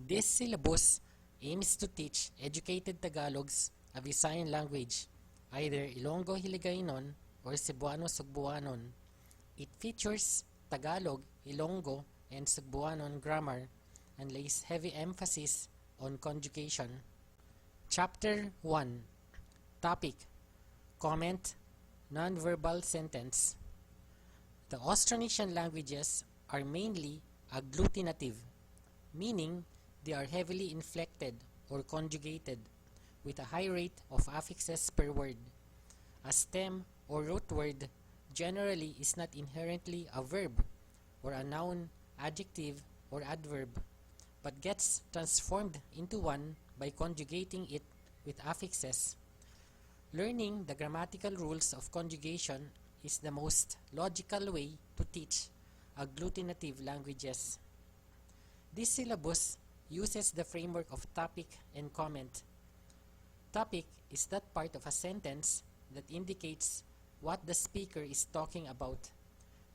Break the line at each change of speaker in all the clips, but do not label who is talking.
This syllabus aims to teach educated Tagalogs a Visayan language, either Ilonggo Hiligaynon or Cebuano Sugbuanon. It features Tagalog, Ilonggo, and Sugbuanon grammar and lays heavy emphasis on conjugation. Chapter 1. Topic: Comment, Nonverbal Sentence. The Austronesian languages are mainly agglutinative, meaning they are heavily inflected or conjugated with a high rate of affixes per word. A stem or root word generally is not inherently a verb or a noun, adjective, or adverb, but gets transformed into one by conjugating it with affixes. Learning the grammatical rules of conjugation is the most logical way to teach agglutinative languages. This syllabus uses the framework of topic and comment. Topic is that part of a sentence that indicates what the speaker is talking about.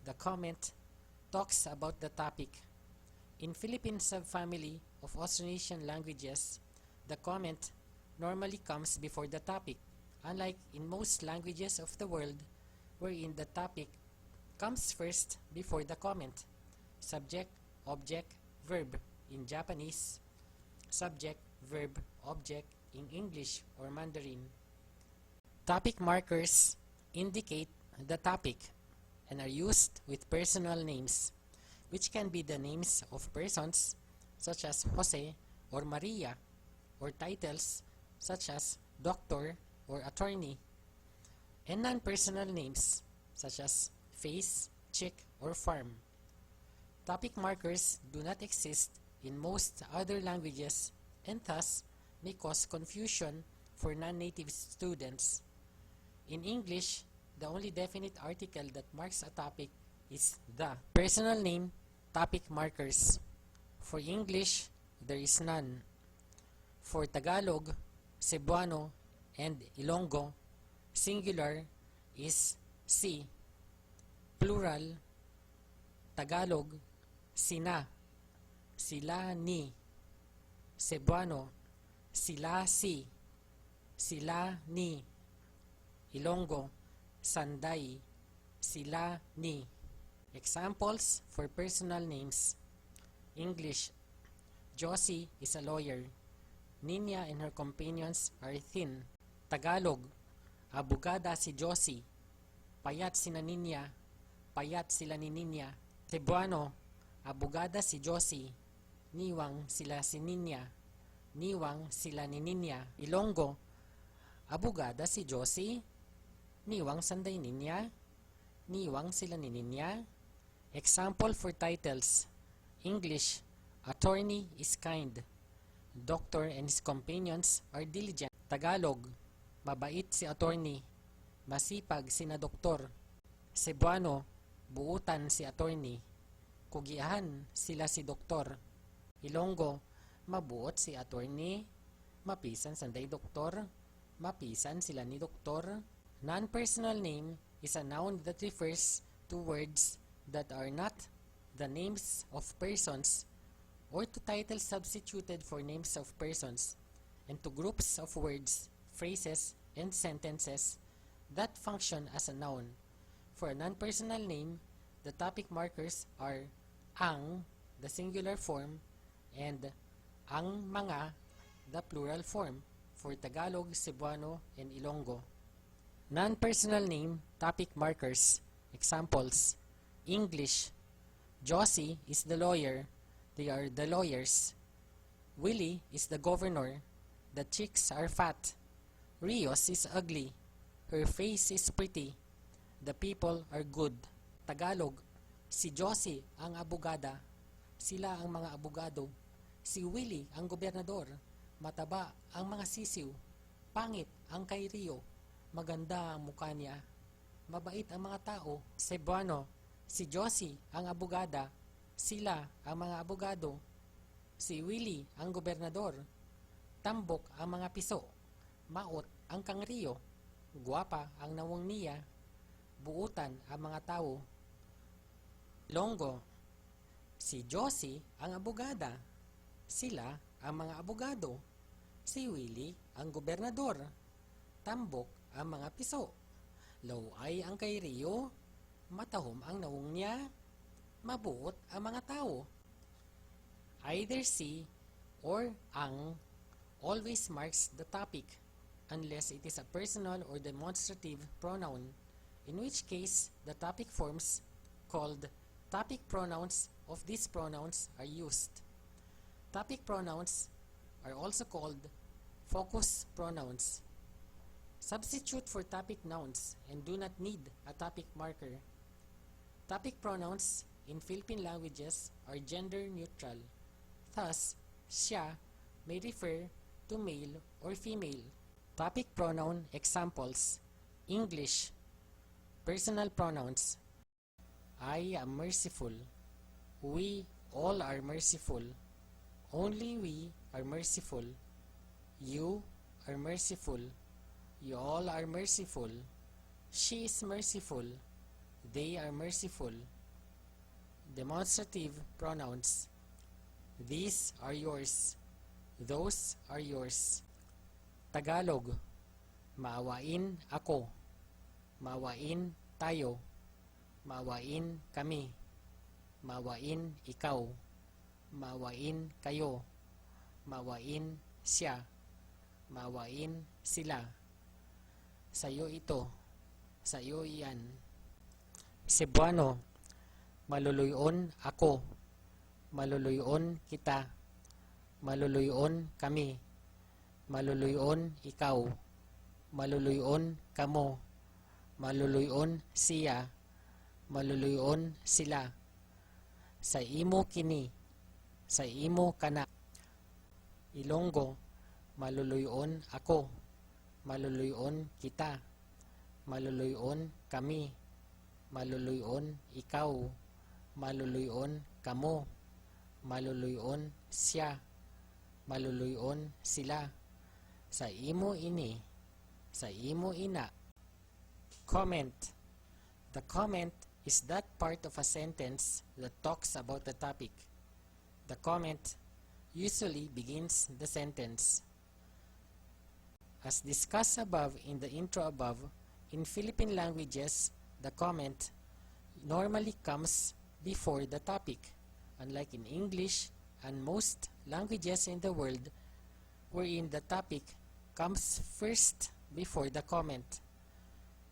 The comment talks about the topic. In Philippine subfamily of Austronesian languages, the comment normally comes before the topic, unlike in most languages of the world wherein the topic comes first before the comment. Subject, object, verb in Japanese, subject, verb, object in English or Mandarin. Topic markers indicate the topic and are used with personal names, which can be the names of persons such as Jose or Maria, or titles such as doctor or attorney, and non-personal names such as face, chick, or farm. Topic markers do not exist in most other languages and thus may cause confusion for non-native students. In English, the only definite article that marks a topic is the personal name topic markers. For English, there is none. For Tagalog, Cebuano, and Ilonggo, singular is si. Plural, Tagalog, sina, sila ni. Cebuano, sila si, sila ni. Ilonggo, sanday, sila ni. Examples for personal names. English: Josie is a lawyer. Nina and her companions are thin. Tagalog: abogada si Josie. Payat sina Nina. Payat sila ni Nina. Cebuano: abogada si Josie. Niwang sila si Nina. Niwang sila ni Nina. Ilonggo: abogada si Josie. Niwang sanday Nina. Niwang sila ni Nina. Example for titles. English: attorney is kind. Doctor and his companions are diligent. Tagalog: mabait si attorney. Masipag sina doktor. Cebuano: buutan si attorney. Kugiahan sila si doktor. Ilonggo: mabuot si attorney. Mapisan sanday doktor. Mapisan sila ni doktor. Non-personal name is a noun that refers to words that are not the names of persons or to titles substituted for names of persons, and to groups of words, phrases, and sentences that function as a noun. For a non-personal name, the topic markers are ang, the singular form, and ang mga, the plural form, for Tagalog, Cebuano, and Ilonggo. Non-personal name topic markers. Examples: English: Josie is the lawyer. They are the lawyers. Willie is the governor. The chicks are fat. Rios is ugly. Her face is pretty. The people are good. Tagalog: si Josie ang abogada. Sila ang mga abogado. Si Willie ang gobernador. Mataba ang mga sisiw. Pangit ang kay Rio. Maganda ang mukha niya. Mabait ang mga tao. Cebuano: si Josie ang abogada. Sila ang mga abogado. Si Willie ang gobernador. Tambok ang mga piso. Maot ang kang Rio. Guwapa ang nawang niya. Buutan ang mga tao. Ilonggo: si Josie ang abogada. Sila ang mga abogado. Si Willie ang gobernador. Tambok ang mga piso. Laway ang kay Rio. Matahom ang naong niya. Mabuot ang mga tao. Either si or ang always marks the topic unless it is a personal or demonstrative pronoun, in which case the topic forms called topic pronouns of these pronouns are used. Topic pronouns are also called focus pronouns. Substitute for topic nouns and do not need a topic marker. Topic pronouns in Philippine languages are gender neutral. Thus, siya may refer to male or female. Topic pronoun examples: English, personal pronouns: I am merciful, we all are merciful, only we are merciful, you are merciful, you all are merciful, she is merciful, they are merciful. Demonstrative pronouns: these are yours, those are yours. Tagalog: maawain ako, maawain tayo, maawain kami, maawain ikaw, maawain kayo, maawain siya, maawain sila. Sa'yo ito, sa'yo iyan. Cebuano: maluluyon ako, maluluyon kita, maluluyon kami, maluluyon ikaw, maluluyon kamo, maluluyon siya, maluluyon sila. Sa imo kini, sa imo kana. Ilonggo: maluluyon ako, maluluyon kita, maluluyon kami, maluluyon ikaw, maluluyon kamo, maluluyon siya, maluluyon sila. Sa imo ini, sa imo ina. Comment: the comment is that part of a sentence that talks about the topic. The comment usually begins the sentence. As discussed above in the intro above, in Philippine languages, the comment normally comes before the topic, unlike in English and most languages in the world, wherein the topic comes first before the comment.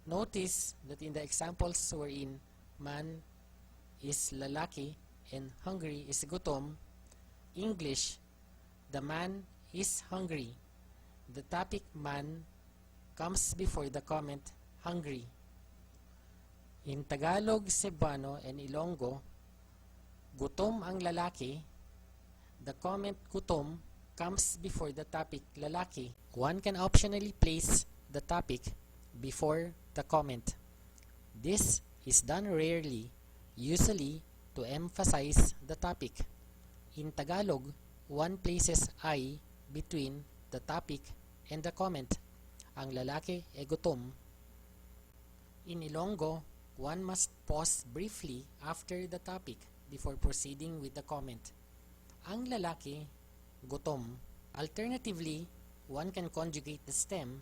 Notice that in the examples wherein man is lalaki and hungry is gutom, English, the man is hungry. The topic man comes before the comment hungry. In Tagalog, Cebuano, and Ilonggo, gutom ang lalaki. The comment gutom comes before the topic lalaki. One can optionally place the topic before the comment. This is done rarely, usually to emphasize the topic. In Tagalog, one places I between the topic and the comment. Ang lalaki ay gutom. In Ilonggo, one must pause briefly after the topic before proceeding with the comment. Ang lalaki, gutom. Alternatively, one can conjugate the stem,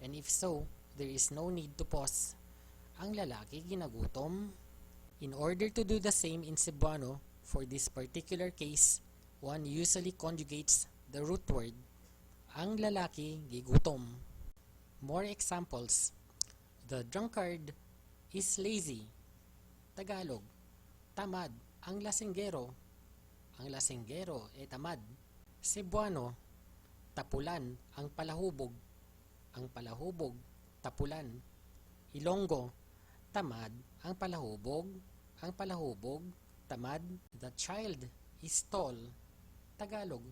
and if so, there is no need to pause. Ang lalaki ginagutom. In order to do the same in Cebuano, for this particular case, one usually conjugates the root word. Ang lalaki gigutom. More examples. The drunkard is lazy. Tagalog: tamad ang lasinggero. Ang lasinggero ay tamad. Cebuano: tapulan ang palahubog. Ang palahubog, tapulan. Ilonggo: tamad ang palahubog. Ang palahubog, tamad. The child is tall. Tagalog: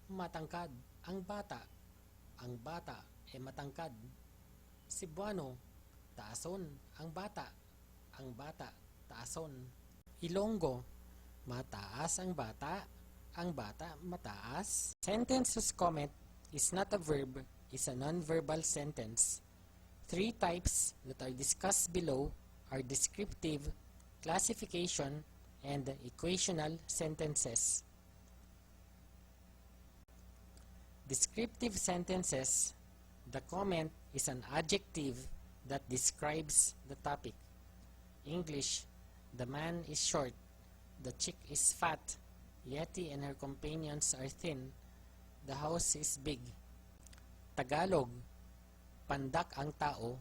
matangkad ang bata. Ang bata ay matangkad. Cebuano: taason ang bata. Ang bata, taason. Ilonggo: mataas ang bata. Ang bata, mataas. Sentence whose comment is not a verb is a non-verbal sentence. Three types that are discussed below are descriptive, classification, and equational sentences. Descriptive sentences. The comment is an adjective that describes the topic. English, the man is short, the chick is fat, Yeti and her companions are thin, the house is big. Tagalog, pandak ang tao,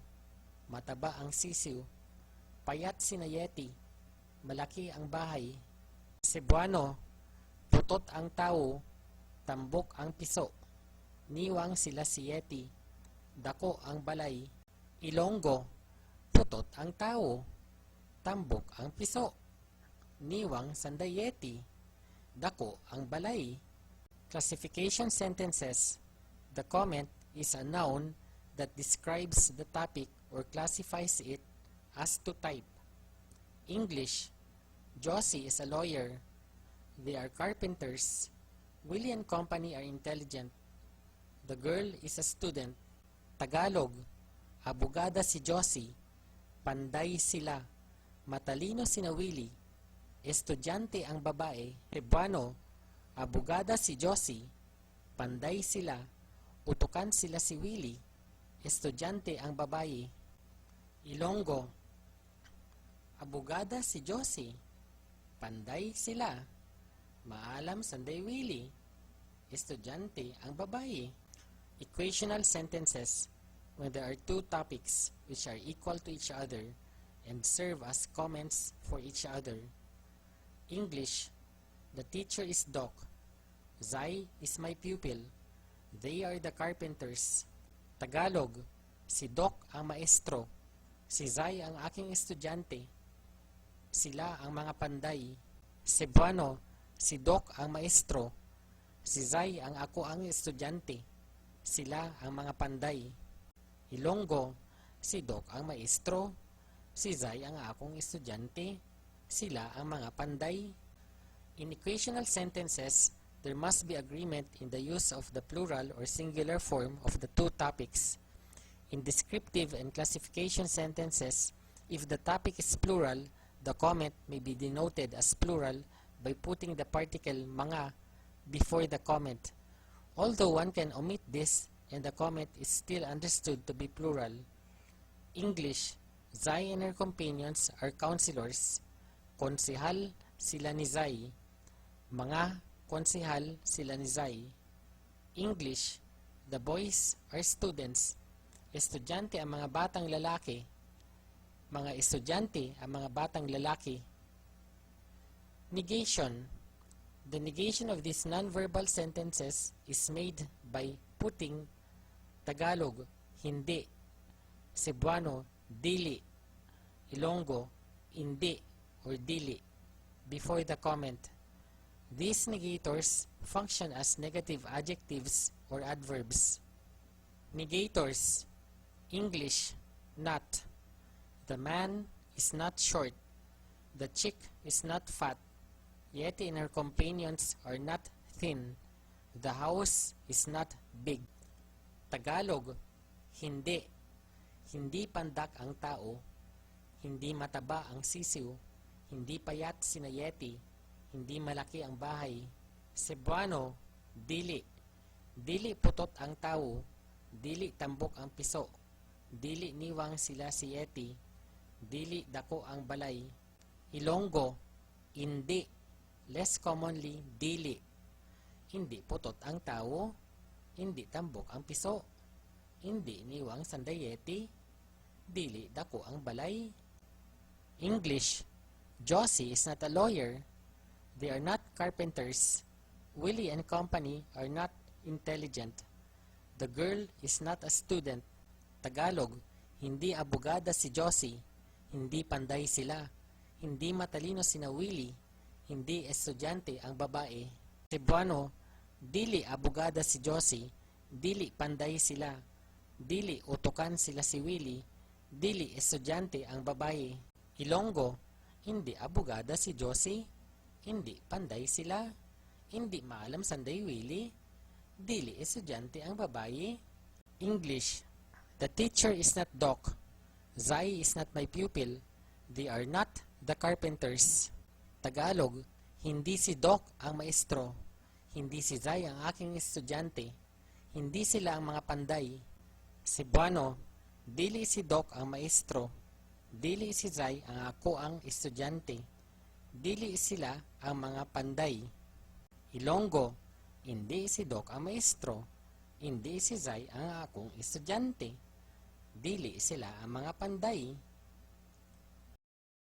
mataba ang sisiw, payat sina Yeti, malaki ang bahay. Cebuano, putot ang tao, tambok ang piso, niwang sila si Yeti, dako ang balay. Ilonggo, putot ang tao, tambok ang piso, niwang sanday Yeti, dako ang balay. Classification sentences. The comment is a noun that describes the topic or classifies it as to type. English, Josie is a lawyer. They are carpenters. Willie and company are intelligent. The girl is a student. Tagalog, abogada si Josie. Panday sila. Matalino sina Willie. Estudyante ang babae. Cebuano, abogada si Josie. Panday sila. Utukan sila si Willie. Estudyante ang babae. Ilonggo, abogada si Josie. Panday sila. Maalam sanday Willie. Estudyante ang babae. Equational sentences. When there are two topics which are equal to each other and serve as comments for each other. English, the teacher is Doc. Zai is my pupil. They are the carpenters. Tagalog, si Doc ang maestro. Si Zai ang aking estudyante. Sila ang mga panday. Cebuano, si Doc ang maestro. Si Zai ang ako ang estudyante. Sila ang mga panday. Ilonggo, si Doc ang maestro. Si Zai ang akong estudyante. Sila ang mga panday. In equational sentences, there must be agreement in the use of the plural or singular form of the two topics. In descriptive and classification sentences, if the topic is plural, the comment may be denoted as plural by putting the particle mga before the comment. Although one can omit this and the comment is still understood to be plural. English, Zai and her companions are counselors. Konsehal sila ni Zai. Mga konsehal sila ni Zai. English, the boys are students. Estudyante ang mga batang lalaki. Mga estudyante ang mga batang lalaki. Negation. The negation of these non-verbal sentences is made by putting Tagalog, hindi. Cebuano, dili. Ilonggo, hindi or dili before the comment. These negators function as negative adjectives or adverbs. Negators. English, not. The man is not short. The chick is not fat. Yeti and her companions are not thin. The house is not big. Tagalog, hindi. Hindi pandak ang tao. Hindi mataba ang sisiw. Hindi payat sina Yeti. Hindi malaki ang bahay. Cebuano, dili. Dili putot ang tao. Dili tambok ang piso. Dili niwang sila si Yeti. Dili dako ang balay. Ilonggo, hindi. Less commonly, dili. Hindi putot ang tao. Hindi tambok ang piso. Hindi niwang sanday Yeti. Dili dako ang balay. English, Josie is not a lawyer. They are not carpenters. Willie and company are not intelligent. The girl is not a student. Tagalog, hindi abogada si Josie. Hindi panday sila. Hindi matalino sina Willie. Hindi estudyante ang babae. Cebuano, dili abogada si Josie. Dili panday sila. Dili utukan sila si Willie. Dili estudyante ang babae. Ilonggo, hindi abogada si Josie. Hindi panday sila. Hindi maalam sanday Willie. Dili estudyante ang babae. English, the teacher is not Doc. Zai is not my pupil. They are not the carpenters. Tagalog, hindi si Doc ang maestro. Hindi si Zai ang aking estudyante. hindi sila ang mga panday. Cebuano, dili si Doc ang maestro, dili si Zay ang ako ang estudyante, dili sila ang mga panday. Ilonggo, hindi si Doc ang maestro, hindi si Zay ang akong estudyante, dili sila ang mga panday.